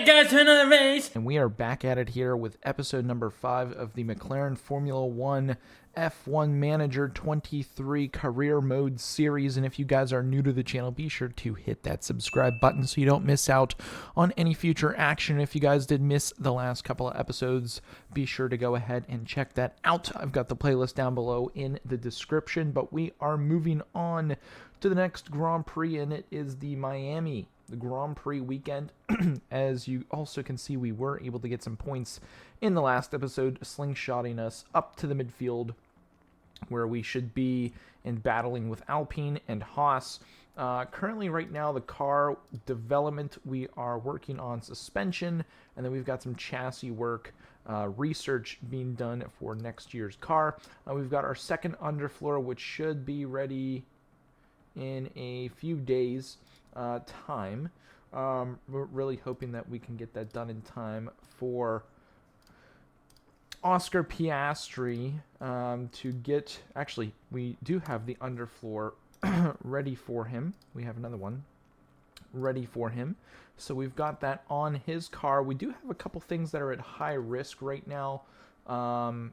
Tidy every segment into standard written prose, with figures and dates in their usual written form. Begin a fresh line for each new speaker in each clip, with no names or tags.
guys to another race.
And we are back at it here with episode number 5 of the McLaren Formula 1 F1 Manager 23 Career Mode series. And if you guys are new to the channel, be sure to hit that subscribe button so you don't miss out on any future action. If you guys did miss the last couple of episodes, be sure to go ahead and check that out. I've got the playlist down below in the description, but we are moving on to the next Grand Prix, and it is the Grand Prix weekend. As you also can see, we were able to get some points in the last episode, slingshotting us up to the midfield where we should be in battling with Alpine and Haas. Currently, right now, the car development, we are working on suspension, and then we've got some chassis work, research being done for next year's car. We've got our second underfloor, which should be ready in a few days' time. We're really hoping that we can get that done in time for Oscar Piastri to get... Actually, we do have the underfloor ready for him. We have another one ready for him. So we've got that on his car. We do have a couple things that are at high risk right now. And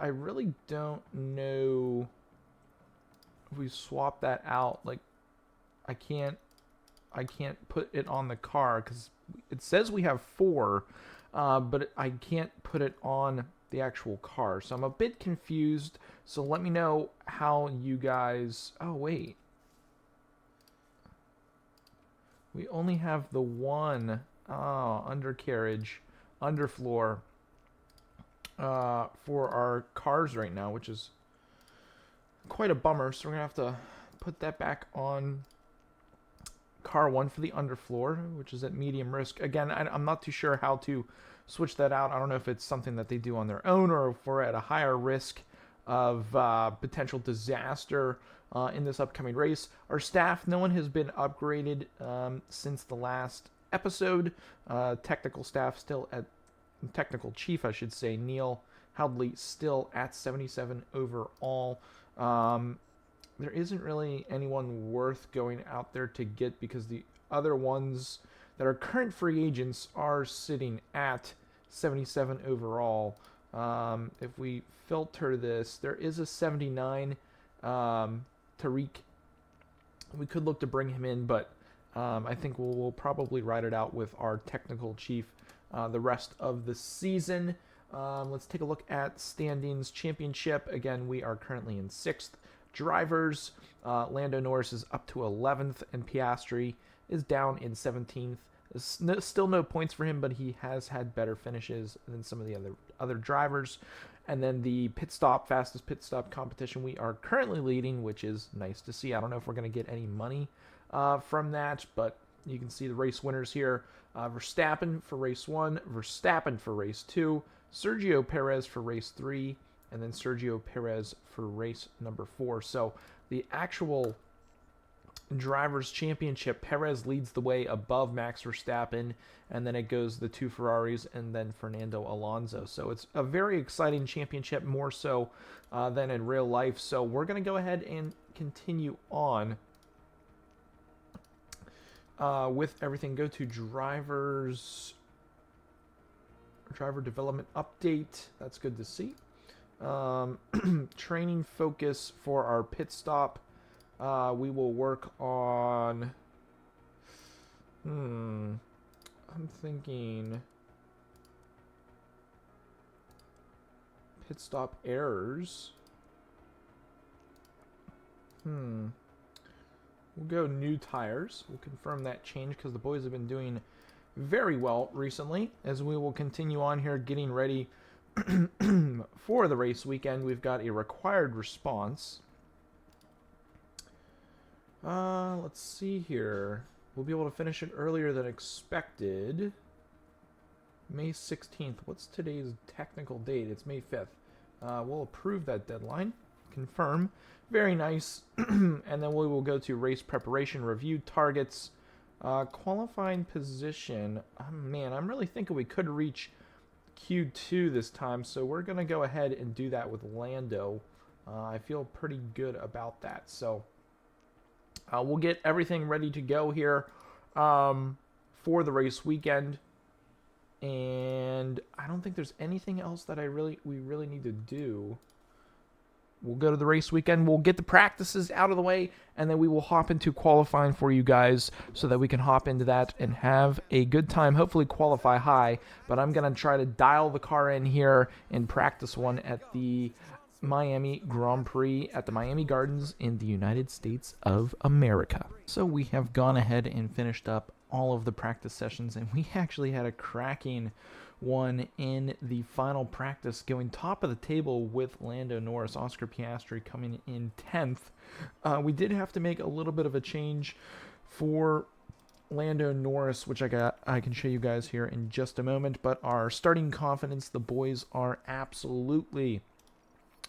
I really don't know if we swap that out. Like, I can't put it on the car because it says we have 4, but I can't put it on the actual car. So I'm a bit confused. So let me know how you guys... Oh, wait. We only have the one undercarriage, underfloor for our cars right now, which is quite a bummer. So we're going to have to put that back on car 1 for the underfloor, which is at medium risk. Again, I'm not too sure how to switch that out. I don't know if it's something that they do on their own or if we're at a higher risk of potential disaster in this upcoming race. Our staff, no one has been upgraded since the last episode. Technical staff still at... Technical chief, I should say, Neil Howley, still at 77 overall. There isn't really anyone worth going out there to get because the other ones that are current free agents are sitting at 77 overall. If we filter this, there is a 79, Tariq. We could look to bring him in, but I think we'll probably ride it out with our technical chief the rest of the season. Let's take a look at standings. Championship, again, we are currently in 6th. Drivers, Lando Norris is up to 11th, and Piastri is down in 17th. Still no points for him, but he has had better finishes than some of the other drivers. And then the fastest pit stop competition, we are currently leading, which is nice to see. I don't know if we're going to get any money from that, but you can see the race winners here. Verstappen for race 1, Verstappen for race 2, Sergio Perez for race 3, and then Sergio Perez for race number 4. So the actual Drivers' Championship, Perez leads the way above Max Verstappen, and then it goes the 2 Ferraris and then Fernando Alonso. So it's a very exciting championship, more so than in real life. So we're going to go ahead and continue on with everything. Go to driver development update. That's good to see. Training focus for our pit stop. We will work on... I'm thinking... Pit stop errors. We'll go new tires. We'll confirm that change because the boys have been doing very well recently. As we will continue on here getting ready for the race weekend, we've got a required response. Let's see here. We'll be able to finish it earlier than expected. May 16th. What's today's technical date? It's May 5th. We'll approve that deadline. Confirm. Very nice. And then we will go to race preparation, review targets, qualifying position. Oh, man, I'm really thinking we could reach Q2 this time, so we're going to go ahead and do that with Lando. I feel pretty good about that. So we'll get everything ready to go here for the race weekend. And I don't think there's anything else that we really need to do. We'll go to the race weekend. We'll get the practices out of the way, and then we will hop into qualifying for you guys so that we can hop into that and have a good time. Hopefully qualify high, but I'm going to try to dial the car in here in practice one at the Miami Grand Prix at the Miami Gardens in the United States of America. So we have gone ahead and finished up all of the practice sessions, and we actually had a cracking one in the final practice, going top of the table with Lando Norris. Oscar Piastri coming in 10th. We did have to make a little bit of a change for Lando Norris, which I can show you guys here in just a moment, but our starting confidence, the boys are absolutely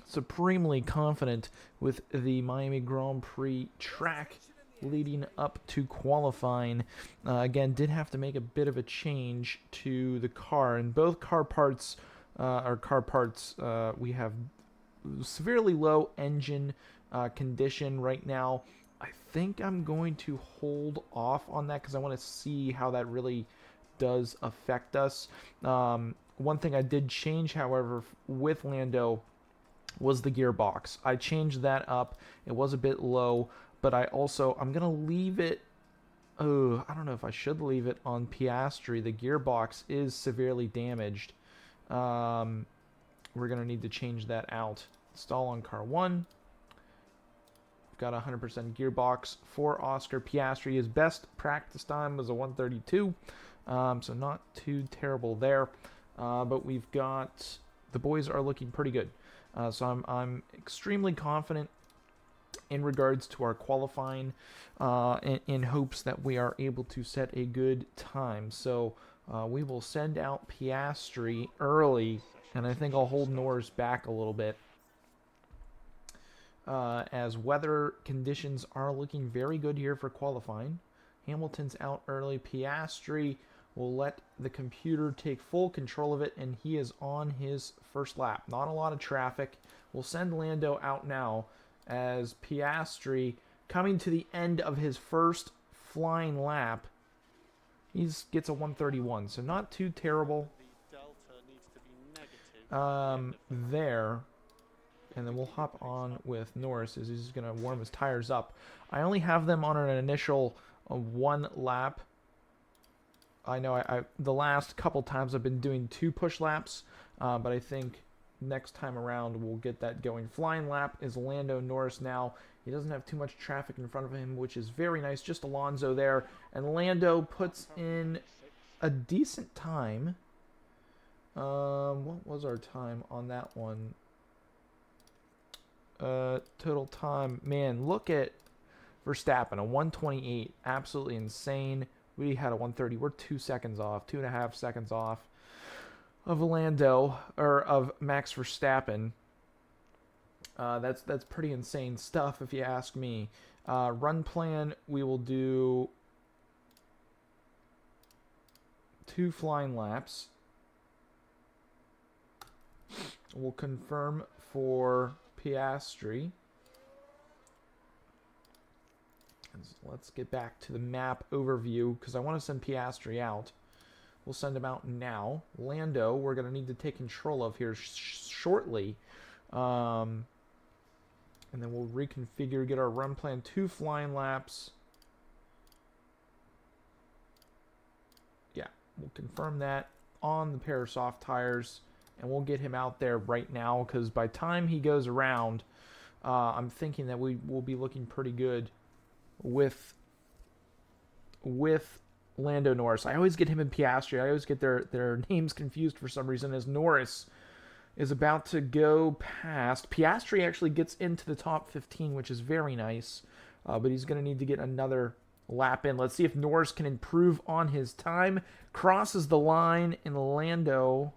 supremely confident with the Miami Grand Prix track leading up to qualifying. Again, did have to make a bit of a change to the car. And both car parts, we have severely low engine condition right now. I think I'm going to hold off on that because I want to see how that really does affect us. One thing I did change, however, with Lando was the gearbox. I changed that up. It was a bit low, but I'm going to leave it. Oh, I don't know if I should leave it on Piastri. The gearbox is severely damaged. We're going to need to change that out. Install on car 1. We've got 100% gearbox for Oscar Piastri. His best practice time was a 132. So not too terrible there. But we've got, the boys are looking pretty good. So I'm extremely confident in regards to our qualifying, in hopes that we are able to set a good time. So we will send out Piastri early, and I think I'll hold Norris back a little bit, as weather conditions are looking very good here for qualifying. Hamilton's out early. Piastri will let the computer take full control of it, and he is on his first lap. Not a lot of traffic. We'll send Lando out now, as Piastri, coming to the end of his first flying lap, he gets a 131, so not too terrible there. And then we'll hop on with Norris as he's going to warm his tires up. I only have them on an initial 1 lap. I know the last couple times I've been doing 2 push laps, but I think next time around we'll get that going. Flying lap is Lando Norris now. He doesn't have too much traffic in front of him, which is very nice. Just Alonso there. And Lando puts in a decent time. What was our time on that one? Total time. Man, look at Verstappen, a 128. Absolutely insane. We had a 130. We're 2 seconds off, 2.5 seconds off of Lando, or of Max Verstappen. That's pretty insane stuff, if you ask me. Run plan, we will do 2 flying laps. We'll confirm for Piastri. Let's get back to the map overview, because I want to send Piastri out. We'll send him out now. Lando, we're going to need to take control of here shortly. And then we'll reconfigure, get our run plan, 2 flying laps. Yeah, we'll confirm that on the pair of soft tires. And we'll get him out there right now, because by the time he goes around, I'm thinking that we will be looking pretty good with Lando Norris. I always get him and Piastri. I always get their names confused for some reason, as Norris is about to go past. Piastri actually gets into the top 15, which is very nice, but he's going to need to get another lap in. Let's see if Norris can improve on his time. Crosses the line, and Lando,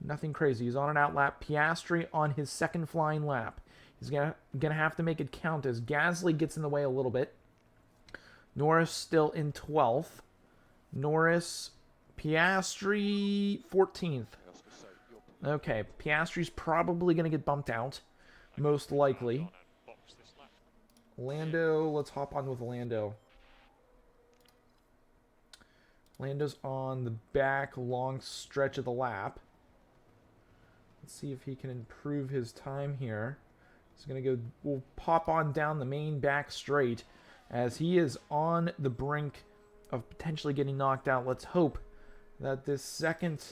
nothing crazy. He's on an out lap. Piastri on his second flying lap. He's gonna have to make it count, as Gasly gets in the way a little bit. Norris still in 12th. Norris, Piastri 14th. Okay, Piastri's probably going to get bumped out, most likely. Lando, let's hop on with Lando. Lando's on the back long stretch of the lap. Let's see if he can improve his time here. He's going to go, we'll pop on down the main back straight as he is on the brink of potentially getting knocked out. Let's hope that this second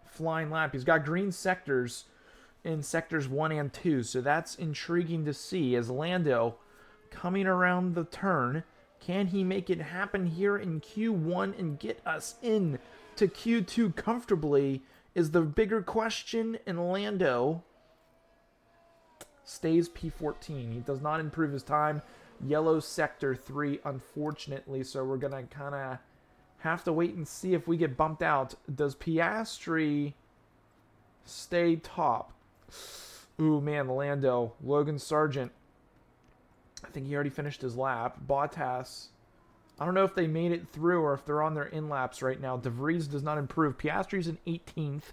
flying lap, he's got green sectors in sectors 1 and 2, so that's intriguing to see as Lando coming around the turn. Can he make it happen here in Q1 and get us in to Q2 comfortably is the bigger question, and Lando stays P14. He does not improve his time. Yellow sector 3, unfortunately, so we're going to kind of have to wait and see if we get bumped out. Does Piastri stay top? Ooh, man, Lando. Logan Sargent. I think he already finished his lap. Bottas. I don't know if they made it through or if they're on their in-laps right now. De Vries does not improve. Piastri's in 18th.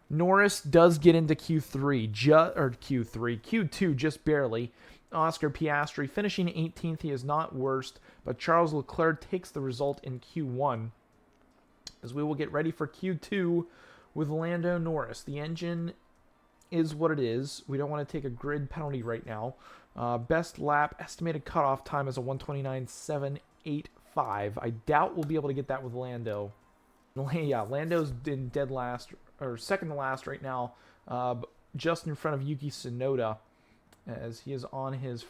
Norris does get into Q3. Q2 just barely. Oscar Piastri finishing 18th. He is not worst, but Charles Leclerc takes the result in Q1 as we will get ready for Q2 with Lando Norris. The engine is what it is. We don't want to take a grid penalty right now. Best lap estimated cutoff time is a 129.785. I doubt we'll be able to get that with Lando. Yeah, Lando's in dead last or second to last right now, just in front of Yuki Tsunoda, as he is on his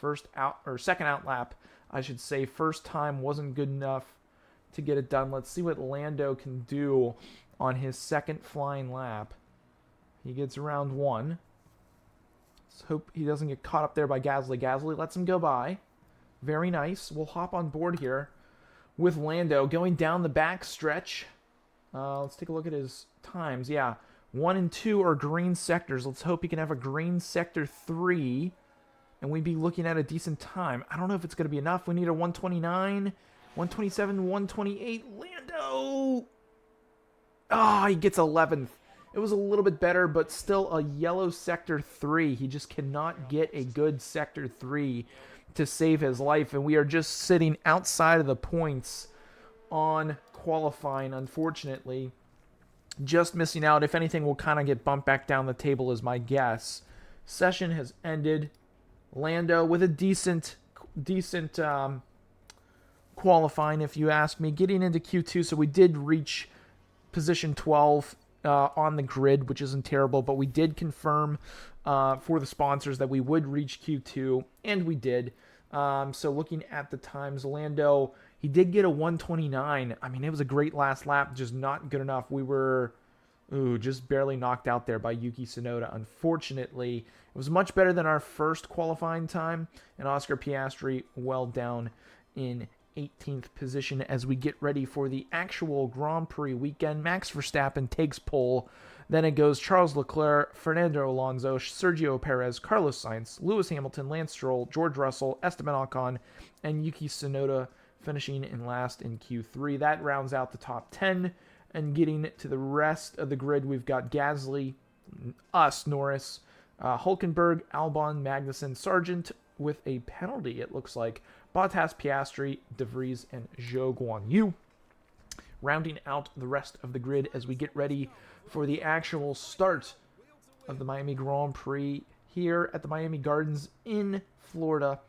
second out lap, I should say. First time wasn't good enough to get it done. Let's see what Lando can do on his second flying lap. He gets around 1. Let's hope he doesn't get caught up there by Gasly. Gasly lets him go by. Very nice. We'll hop on board here with Lando going down the back stretch. Let's take a look at his times. Yeah, 1 and 2 are green sectors. Let's hope he can have a green sector 3, and we'd be looking at a decent time. I don't know if it's going to be enough. We need a 129, 127, 128. Lando! He gets 11th. It was a little bit better, but still a yellow sector 3. He just cannot get a good sector 3 to save his life, and we are just sitting outside of the points on qualifying, unfortunately. Just missing out. If anything, we'll kind of get bumped back down the table is my guess. Session has ended. Lando with a decent qualifying, if you ask me. Getting into Q2, so we did reach position 12 on the grid, which isn't terrible, but we did confirm for the sponsors that we would reach Q2, and we did. So looking at the times, Lando, he did get a 129. I mean, it was a great last lap, just not good enough. We were just barely knocked out there by Yuki Tsunoda. Unfortunately, it was much better than our first qualifying time, and Oscar Piastri well down in 18th position as we get ready for the actual Grand Prix weekend. Max Verstappen takes pole. Then it goes Charles Leclerc, Fernando Alonso, Sergio Perez, Carlos Sainz, Lewis Hamilton, Lance Stroll, George Russell, Esteban Ocon, and Yuki Tsunoda finishing in last in Q3. That rounds out the top 10. And getting to the rest of the grid, we've got Gasly, Norris, Hulkenberg, Albon, Magnussen, Sargent with a penalty, it looks like. Bottas, Piastri, De Vries, and Zhou Guanyu. Rounding out the rest of the grid as we get ready for the actual start of the Miami Grand Prix here at the Miami Gardens in Florida.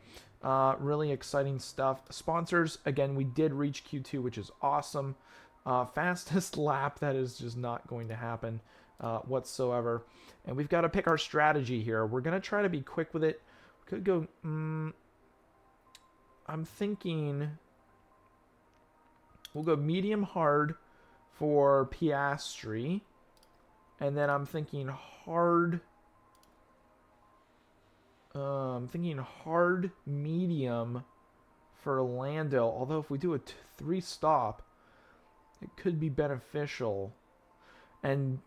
Really exciting stuff. Sponsors, again, we did reach Q2, which is awesome. Fastest lap, that is just not going to happen whatsoever. And we've got to pick our strategy here. We're going to try to be quick with it. We could go... I'm thinking... We'll go medium hard for Piastri. And then I'm thinking hard... hard medium for Lando. Although if we do a 3-stop, it could be beneficial. And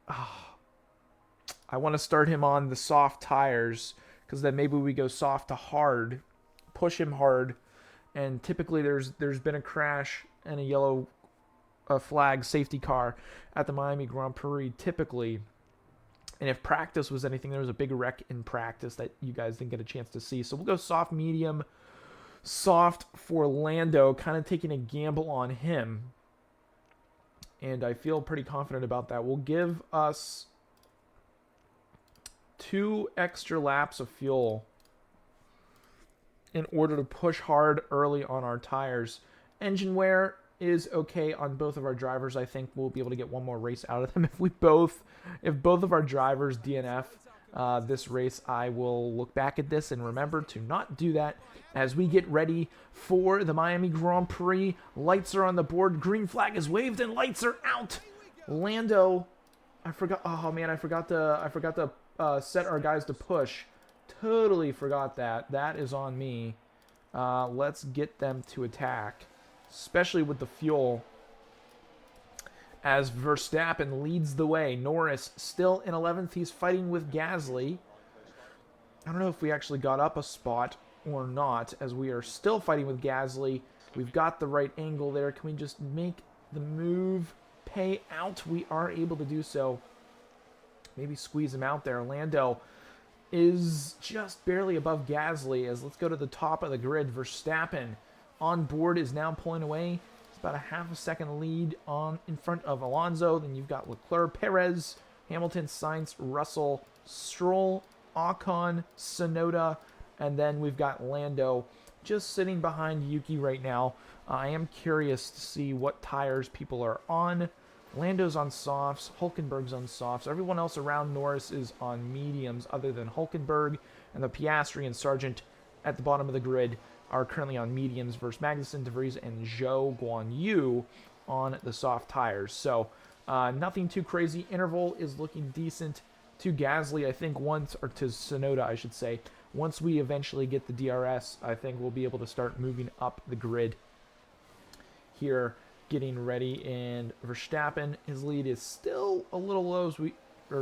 I want to start him on the soft tires, because then maybe we go soft to hard, push him hard, and typically there's been a crash and a yellow flag safety car at the Miami Grand Prix typically. And if practice was anything, there was a big wreck in practice that you guys didn't get a chance to see. So we'll go soft, medium, soft for Lando, kind of taking a gamble on him. and I feel pretty confident about that. Will give us 2 extra laps of fuel in order to push hard early on our tires. Engine wear is okay on both of our drivers. I think we'll be able to get one more race out of them. If both of our drivers DNF this race, I will look back at this and remember to not do that as we get ready for the Miami Grand Prix. Lights are on the board. Green flag is waved and lights are out. Lando, I forgot. Oh man, I forgot to set our guys to push. Totally forgot that. That is on me. Let's get them to attack, especially with the fuel, as Verstappen leads the way. Norris still in 11th. He's fighting with Gasly. I don't know if we actually got up a spot or not, as we are still fighting with Gasly. We've got the right angle there. Can we just make the move pay out? We are able to do so. Maybe squeeze him out there. Lando is just barely above Gasly, as let's go to the top of the grid. Verstappen on board is now pulling away. It's about a half a second lead in front of Alonso. Then you've got Leclerc, Perez, Hamilton, Sainz, Russell, Stroll, Ocon, Tsunoda, and then we've got Lando just sitting behind Yuki right now. I am curious to see what tires people are on. Lando's on softs, Hülkenberg's on softs. Everyone else around Norris is on mediums other than Hülkenberg, and the Piastri and Sargent at the bottom of the grid are currently on mediums versus Magnussen, De Vries, and Zhou Guanyu on the soft tires. So nothing too crazy. Interval is looking decent to Gasly, I think, or to Tsunoda, I should say. Once we eventually get the DRS, I think we'll be able to start moving up the grid here, getting ready. And Verstappen, his lead is still a little low,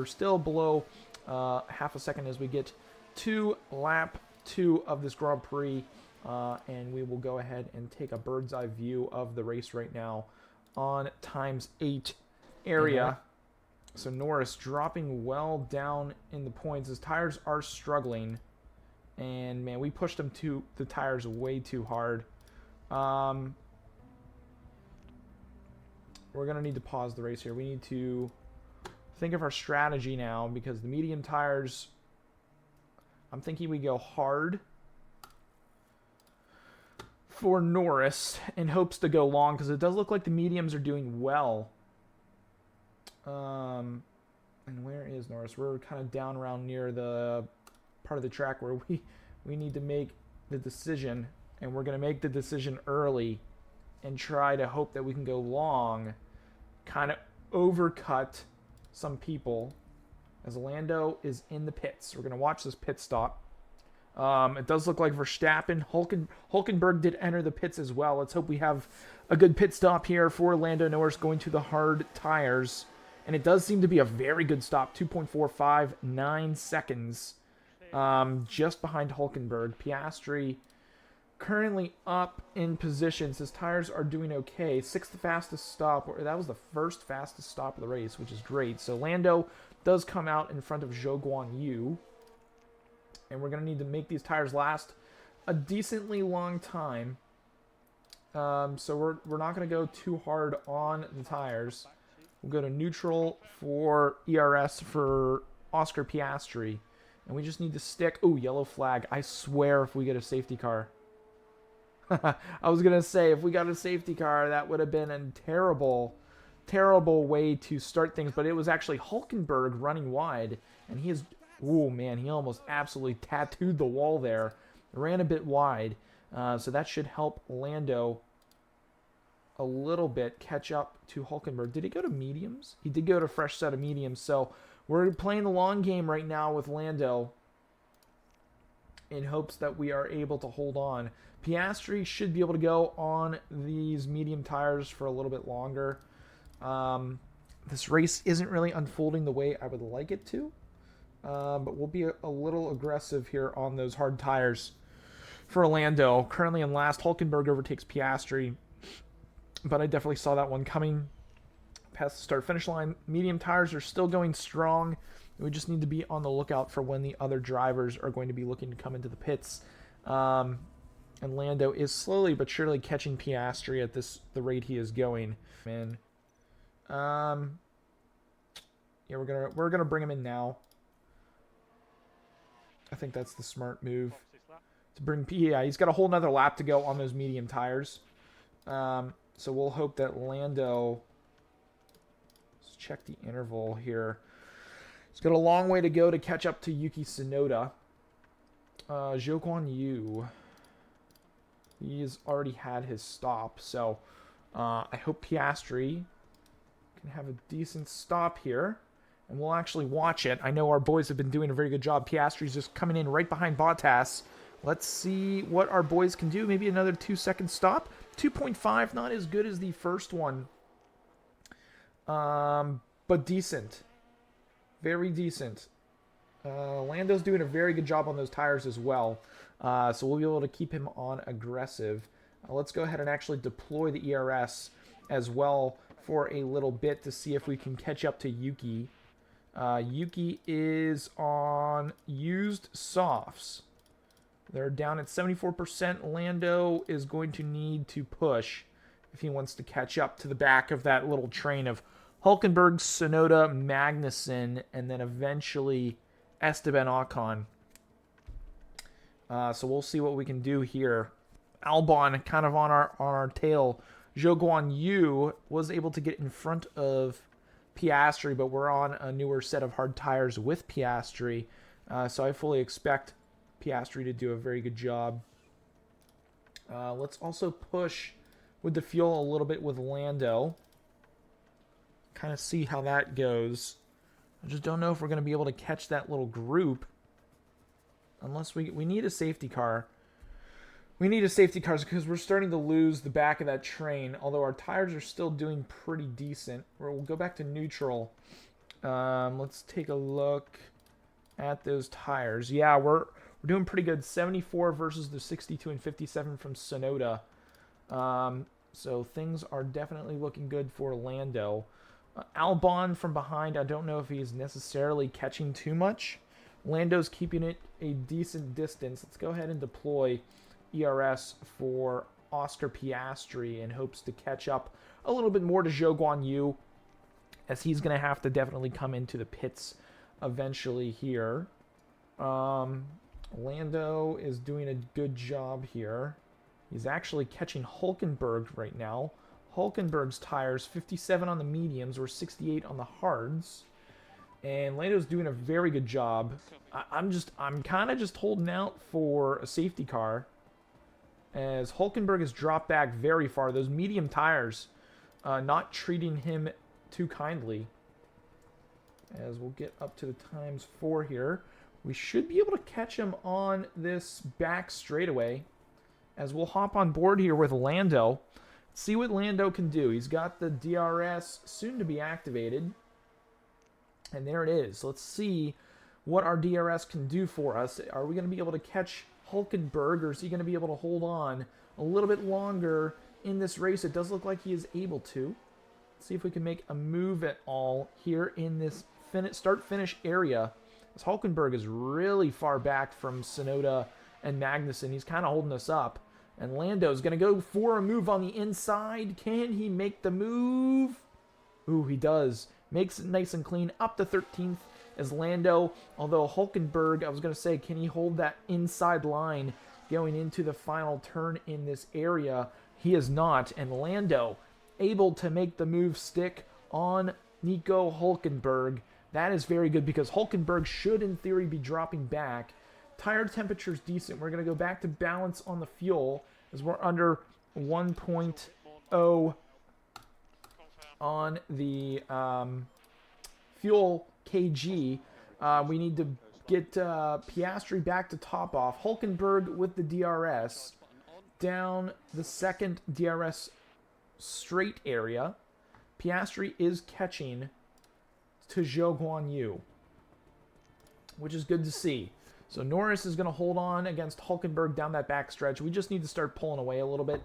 still below half a second as we get to lap 2 of this Grand Prix. And we will go ahead and take a bird's eye view of the race right now on ×8 area. So Norris dropping well down in the points. His tires are struggling. And man, we pushed him to the tires way too hard. We're going to need to pause the race here. We need to think of our strategy now, because the medium tires, I'm thinking we go hard for Norris in hopes to go long, because it does look like the mediums are doing well. And where is Norris? We're kind of down around near the part of the track where we need to make the decision, and we're going to make the decision early and try to hope that we can go long, kind of overcut some people, as Lando is in the pits. We're going to watch this pit stop. It does look like Verstappen. Hülkenberg did enter the pits as well. Let's hope we have a good pit stop here for Lando Norris going to the hard tires. And it does seem to be a very good stop, 2.459 seconds, just behind Hülkenberg. Piastri currently up in positions. His tires are doing okay. 6th fastest stop. That was the first fastest stop of the race, which is great. So Lando does come out in front of Zhou Guanyu. And we're going to need to make these tires last a decently long time. So we're not going to go too hard on the tires. We'll go to neutral for ERS for Oscar Piastri. And we just need to stick... Oh, yellow flag. I swear if we get a safety car. I was going to say, if we got a safety car, that would have been a terrible, terrible way to start things. But it was actually Hülkenberg running wide. And he is... Oh, man, he almost absolutely tattooed the wall there. Ran a bit wide. So that should help Lando a little bit catch up to Hülkenberg. Did he go to mediums? He did go to fresh set of mediums. So we're playing the long game right now with Lando in hopes that we are able to hold on. Piastri should be able to go on these medium tires for a little bit longer. This race isn't really unfolding the way I would like it to. But we'll be a little aggressive here on those hard tires for Lando. Currently in last, Hülkenberg overtakes Piastri. But I definitely saw that one coming past the start-finish line. Medium tires are still going strong. We just need to be on the lookout for when the other drivers are going to be looking to come into the pits. And Lando is slowly but surely catching Piastri at the rate he is going. Man, Yeah, we're gonna bring him in now. I think that's the smart move. To bring yeah, he's got a whole nother lap to go on those medium tires. So we'll hope that Lando. Let's check the interval here. He's got a long way to go to catch up to Yuki Tsunoda. Zhou Guan Yu. He's already had his stop, so I hope Piastri can have a decent stop here. And we'll actually watch it. I know our boys have been doing a very good job. Piastri's just coming in right behind Bottas. Let's see what our boys can do. Maybe another 2-second stop. 2.5, not as good as the first one. But decent. Very decent. Lando's doing a very good job on those tires as well. So we'll be able to keep him on aggressive. Let's go ahead and actually deploy the ERS as well for a little bit to see if we can catch up to Yuki. Yuki is on used softs. They're down at 74%. Lando is going to need to push if he wants to catch up to the back of that little train of Hülkenberg, Tsunoda, Magnussen, and then eventually Esteban Ocon. So we'll see what we can do here. Albon kind of on our tail. Zhou Guan Yu was able to get in front of Piastri, but we're on a newer set of hard tires with Piastri. So I fully expect Piastri to do a very good job. Let's also push with the fuel a little bit with Lando. Kind of see how that goes. I just don't know if we're going to be able to catch that little group. Unless we need a safety car. We need a safety car because we're starting to lose the back of that train. Although our tires are still doing pretty decent. We'll go back to neutral. Let's take a look at those tires. Yeah, we're doing pretty good. 74 versus the 62 and 57 from Tsunoda. So things are definitely looking good for Lando. Albon from behind, I don't know if he's necessarily catching too much. Lando's keeping it a decent distance. Let's go ahead and deploy ERS for Oscar Piastri in hopes to catch up a little bit more to Zhou Guan Yu, as he's going to have to definitely come into the pits eventually here. Lando is doing a good job here. He's actually catching Hülkenberg right now. Hülkenberg's tires, 57 on the mediums or 68 on the hards. And Lando's doing a very good job. I'm kind of just holding out for a safety car, as Hülkenberg has dropped back very far. Those medium tires not treating him too kindly. As we'll get up to the times 4 here. We should be able to catch him on this back straightaway, as we'll hop on board here with Lando. See what Lando can do. He's got the DRS soon to be activated. And there it is. Let's see what our DRS can do for us. Are we going to be able to catch Hülkenberg, or is he going to be able to hold on a little bit longer in this race? It does look like he is able to. Let's see if we can make a move at all here in this start-finish area. As Hülkenberg is really far back from Tsunoda and Magnussen. He's kind of holding us up. And Lando's going to go for a move on the inside. Can he make the move? Ooh, he does. Makes it nice and clean up to 13th as Lando. Although Hülkenberg, I was going to say, can he hold that inside line going into the final turn in this area? He is not. And Lando able to make the move stick on Nico Hülkenberg. That is very good because Hülkenberg should, in theory, be dropping back. Tire temperature is decent. We're going to go back to balance on the fuel as we're under 1.0 on the fuel kg. We need to get Piastri back to top off. Hülkenberg with the DRS down the second DRS straight area. Piastri is catching to Zhou Guan Yu, which is good to see. So Norris is going to hold on against Hülkenberg down that back stretch. We just need to start pulling away a little bit,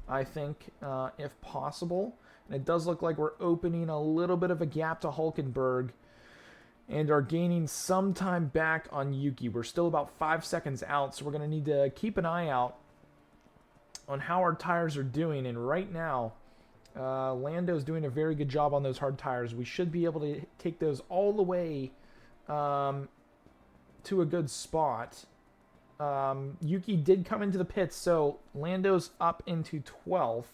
I think, if possible. And it does look like we're opening a little bit of a gap to Hülkenberg and are gaining some time back on Yuki. We're still about 5 seconds out, so we're going to need to keep an eye out on how our tires are doing. And right now, Lando's doing a very good job on those hard tires. We should be able to take those all the way to a good spot. Yuki did come into the pits, so Lando's up into 12th.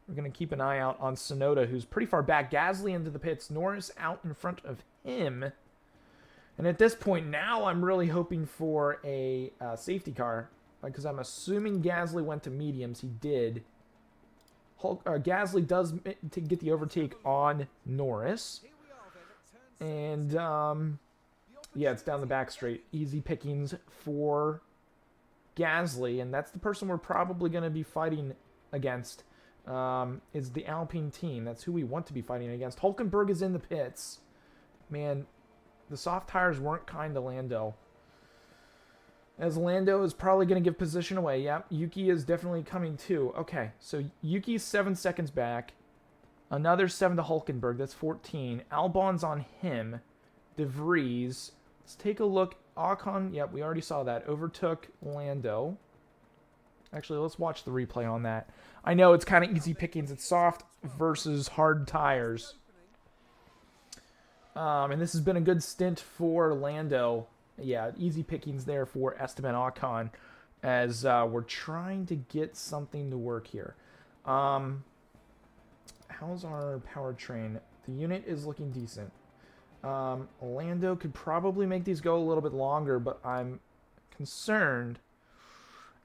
We're going to keep an eye out on Sonoda, who's pretty far back. Gasly into the pits. Norris out in front of him. And at this point now, I'm really hoping for a safety car, because I'm assuming Gasly went to mediums. He did. Gasly does get the overtake on Norris. And, yeah, it's down the back straight. Easy pickings for Gasly, and that's the person we're probably going to be fighting against. Is the Alpine team. That's who we want to be fighting against. Hulkenberg is in the pits. Man, the soft tires weren't kind to Lando. As Lando is probably going to give position away. Yep, Yuki is definitely coming too. Okay, so Yuki's 7 seconds back. Another 7 to Hulkenberg. That's 14. Albon's on him. De Vries. Let's take a look. Ocon, yep, we already saw that. Overtook Lando. Actually, let's watch the replay on that. I know it's kind of easy pickings. It's soft versus hard tires. And this has been a good stint for Lando. Yeah, easy pickings there for Esteban Ocon as we're trying to get something to work here. How's our powertrain? The unit is looking decent. Lando could probably make these go a little bit longer, but I'm concerned.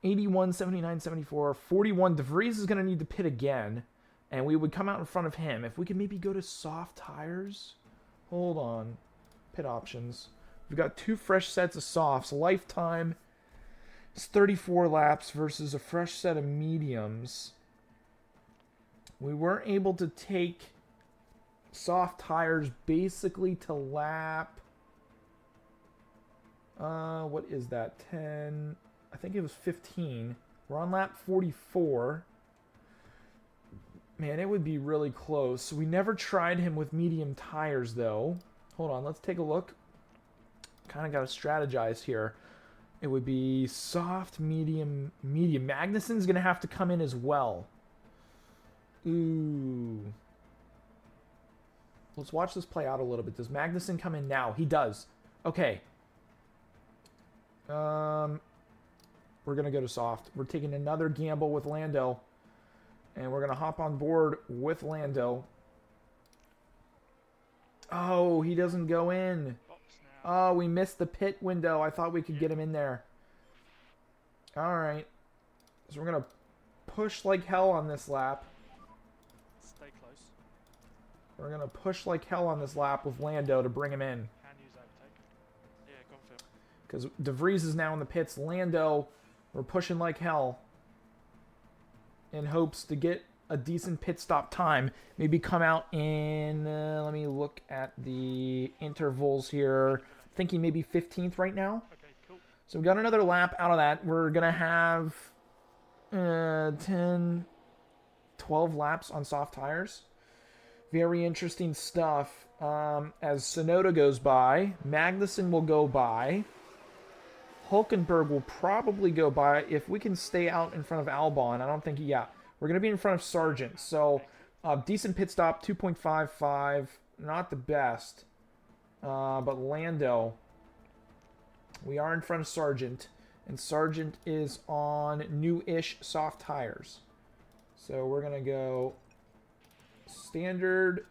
81, 79, 74, 41. De Vries is going to need to pit again, and we would come out in front of him. If we could maybe go to soft tires. Hold on. Pit options. We've got 2 fresh sets of softs. Lifetime is 34 laps versus a fresh set of mediums. We weren't able to take soft tires basically to lap. What is that? 10. I think it was 15. We're on lap 44. Man, it would be really close. We never tried him with medium tires, though. Hold on, let's take a look. Kind of got to strategize here. It would be soft, medium, medium. Magnussen's going to have to come in as well. Ooh. Let's watch this play out a little bit. Does Magnussen come in now? He does. Okay. We're going to go to soft. We're taking another gamble with Lando. And we're going to hop on board with Lando. Oh, he doesn't go in. Oh, we missed the pit window. I thought we could get him in there. All right. So we're going to push like hell on this lap.
Stay close.
We're going to push like hell on this lap with Lando to bring him in.
Can use overtake. Yeah, go for it.
Because De Vries is now in the pits. Lando, we're pushing like hell in hopes to get a decent pit stop time. Maybe come out in, let me look at the intervals here. Thinking maybe 15th right now.
Okay, cool.
So we got another lap out of that. We're going to have 10, 12 laps on soft tires. Very interesting stuff. As Sonoda goes by, Magnussen will go by. Hulkenberg will probably go by if we can stay out in front of Albon. I don't think, yeah. We're going to be in front of Sargent. So, decent pit stop, 2.55. Not the best. But Lando, we are in front of Sargent. And Sargent is on new-ish soft tires. So, we're going to go standard.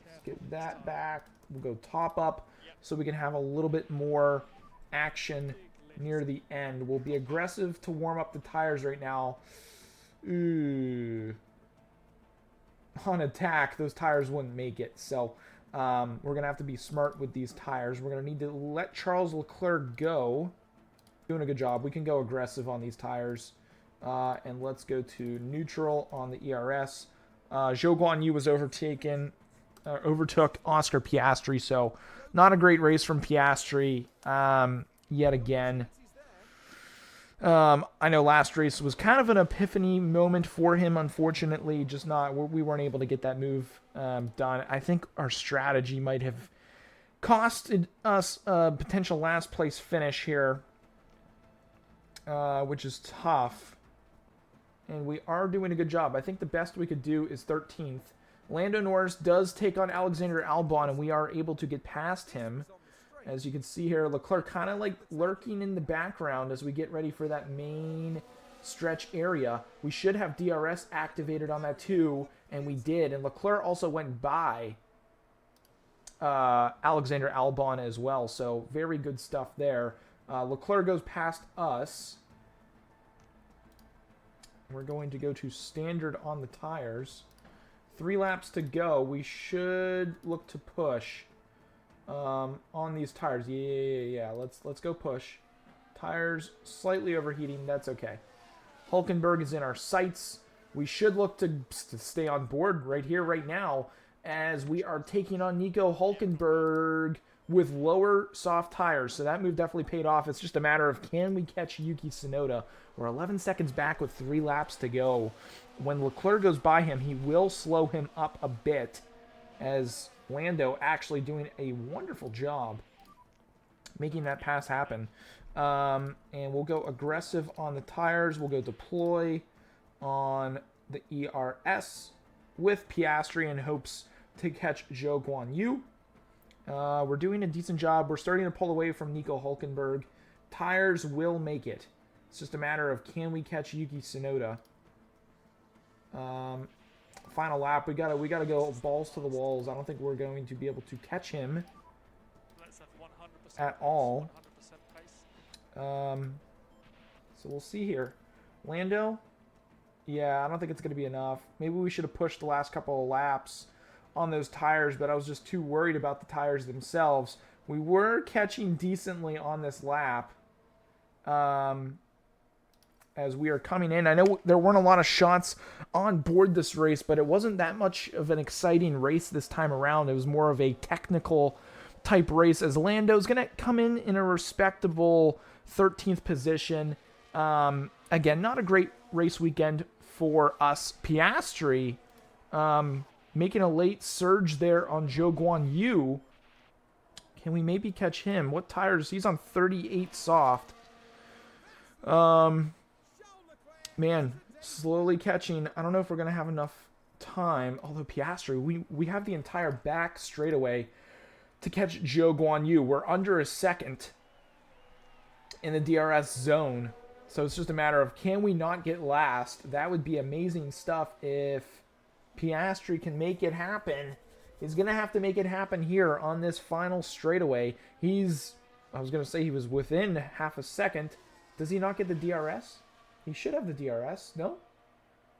Let's get that back. We'll go top up so we can have a little bit more action near the end. We'll be aggressive to warm up the tires right now. Ooh. On attack, those tires wouldn't make it. So we're going to have to be smart with these tires. We're going to need to let Charles Leclerc go. Doing a good job. We can go aggressive on these tires. And let's go to neutral on the ERS. Zhou Guanyu was overtook Oscar Piastri. So not a great race from Piastri yet again. I know last race was kind of an epiphany moment for him, unfortunately. Just not, we weren't able to get that move done. I think our strategy might have costed us a potential last place finish here, which is tough. And we are doing a good job. I think the best we could do is 13th. Lando Norris does take on Alexander Albon, and we are able to get past him. As you can see here, Leclerc kind of like lurking in the background as we get ready for that main stretch area. We should have DRS activated on that too, and we did. And Leclerc also went by Alexander Albon as well, so very good stuff there. Leclerc goes past us. We're going to go to standard on the tires. 3 laps to go. We should look to push on these tires. Yeah. Let's go push. Tires slightly overheating. That's okay. Hulkenberg is in our sights. We should look to stay on board right here, right now, as we are taking on Nico Hulkenberg with lower soft tires. So that move definitely paid off. It's just a matter of, can we catch Yuki Tsunoda? We're 11 seconds back with 3 laps to go. When Leclerc goes by him, he will slow him up a bit, as Lando actually doing a wonderful job making that pass happen. And we'll go aggressive on the tires. We'll go deploy on the ERS with Piastri in hopes to catch Zhou Guanyu. We're doing a decent job. We're starting to pull away from Nico Hulkenberg. Tires will make it. It's just a matter of, can we catch Yuki Tsunoda? Final lap. We gotta go balls to the walls. I don't think we're going to be able to catch him at all. So we'll see here. Lando? Yeah, I don't think it's going to be enough. Maybe we should have pushed the last couple of laps on those tires, but I was just too worried about the tires themselves. We were catching decently on this lap as we are coming in. I know there weren't a lot of shots on board this race, but it wasn't that much of an exciting race this time around. It was more of a technical type race, as Lando's going to come in a respectable 13th position. Again, not a great race weekend for us. Piastri making a late surge there on Zhou Guanyu. Can we maybe catch him? What tires? He's on 38 soft. Man, slowly catching. I don't know if we're going to have enough time. Although Piastri, we have the entire back straightaway to catch Zhou Guanyu. We're under a second in the DRS zone. So it's just a matter of, can we not get last? That would be amazing stuff if Piastri can make it happen. He's going to have to make it happen here on this final straightaway. I was going to say he was within half a second. Does he not get the DRS? He should have the DRS. No?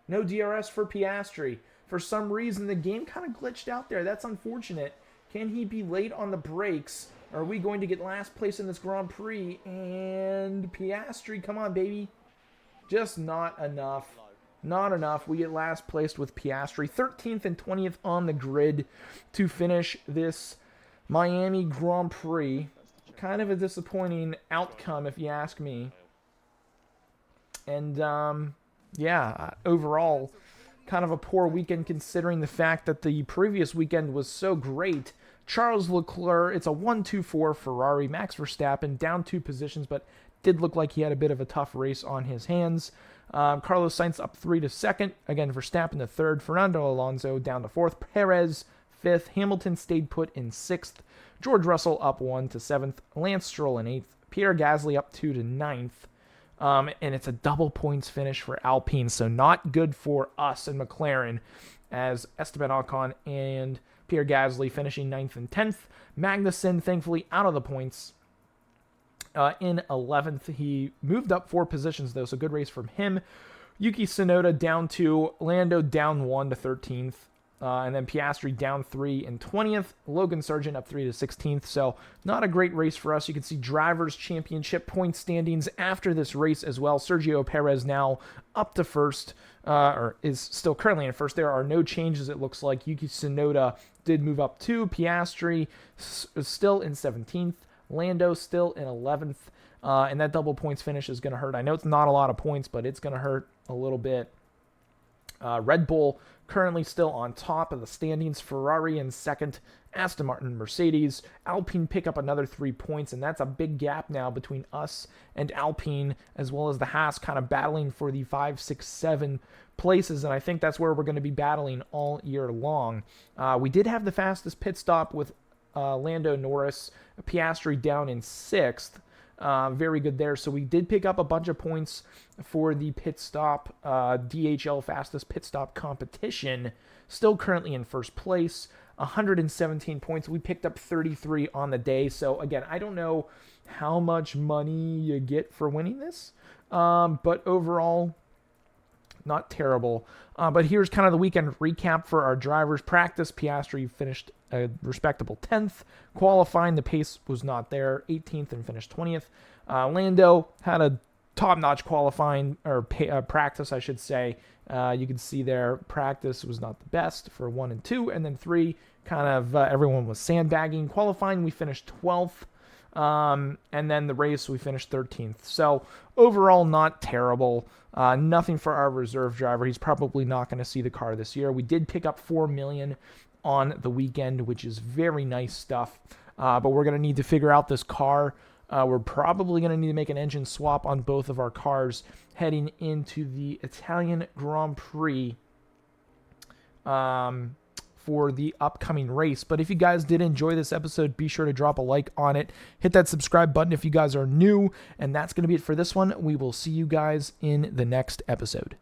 No DRS for Piastri. For some reason, the game kind of glitched out there. That's unfortunate. Can he be late on the brakes? Are we going to get last place in this Grand Prix? And Piastri, come on, baby. Just not enough. Not enough. We get last place with Piastri. 13th and 20th on the grid to finish this Miami Grand Prix. Kind of a disappointing outcome, if you ask me. And, yeah, overall, kind of a poor weekend considering the fact that the previous weekend was so great. Charles Leclerc, it's a 1-2-4 Ferrari. Max Verstappen down 2 positions, but did look like he had a bit of a tough race on his hands. Carlos Sainz up 3 to 2nd. Again, Verstappen to 3rd. Fernando Alonso down to 4th. Perez 5th. Hamilton stayed put in 6th. George Russell up 1 to 7th. Lance Stroll in 8th. Pierre Gasly up 2 to 9th. And it's a double points finish for Alpine, so not good for us and McLaren, as Esteban Ocon and Pierre Gasly finishing 9th and 10th. Magnussen, thankfully, out of the points in 11th. He moved up 4 positions, though, so good race from him. Yuki Tsunoda down 2, Lando down 1 to 13th. And then Piastri down 3 in 20th. Logan Sargent up 3 to 16th. So not a great race for us. You can see Drivers' Championship point standings after this race as well. Sergio Perez now up to first, or is still currently in first. There are no changes, it looks like. Yuki Tsunoda did move up 2. Piastri is still in 17th. Lando still in 11th. And that double points finish is going to hurt. I know it's not a lot of points, but it's going to hurt a little bit. Red Bull currently still on top of the standings. Ferrari in second, Aston Martin, Mercedes. Alpine pick up another 3 points, and that's a big gap now between us and Alpine, as well as the Haas kind of battling for the 5, 6, 7 places, and I think that's where we're going to be battling all year long. We did have the fastest pit stop with Lando Norris, Piastri down in 6th. Very good there. So we did pick up a bunch of points for the pit stop, DHL fastest pit stop competition. Still currently in first place, 117 points. We picked up 33 on the day. So again, I don't know how much money you get for winning this, but overall, not terrible. But here's kind of the weekend recap for our drivers. Practice, Piastri finished a respectable 10th. Qualifying, the pace was not there, 18th and finished 20th. Lando had a top-notch qualifying, or practice, I should say. You can see there, practice was not the best for 1 and 2, and then 3, kind of everyone was sandbagging. Qualifying, we finished 12th. And then the race, we finished 13th. So overall, not terrible. Nothing for our reserve driver. He's probably not going to see the car this year. We did pick up $4 million on the weekend, which is very nice stuff. But we're going to need to figure out this car. We're probably going to need to make an engine swap on both of our cars heading into the Italian Grand Prix for the upcoming race. But if you guys did enjoy this episode, be sure to drop a like on it. Hit that subscribe button if you guys are new. And that's going to be it for this one. We will see you guys in the next episode.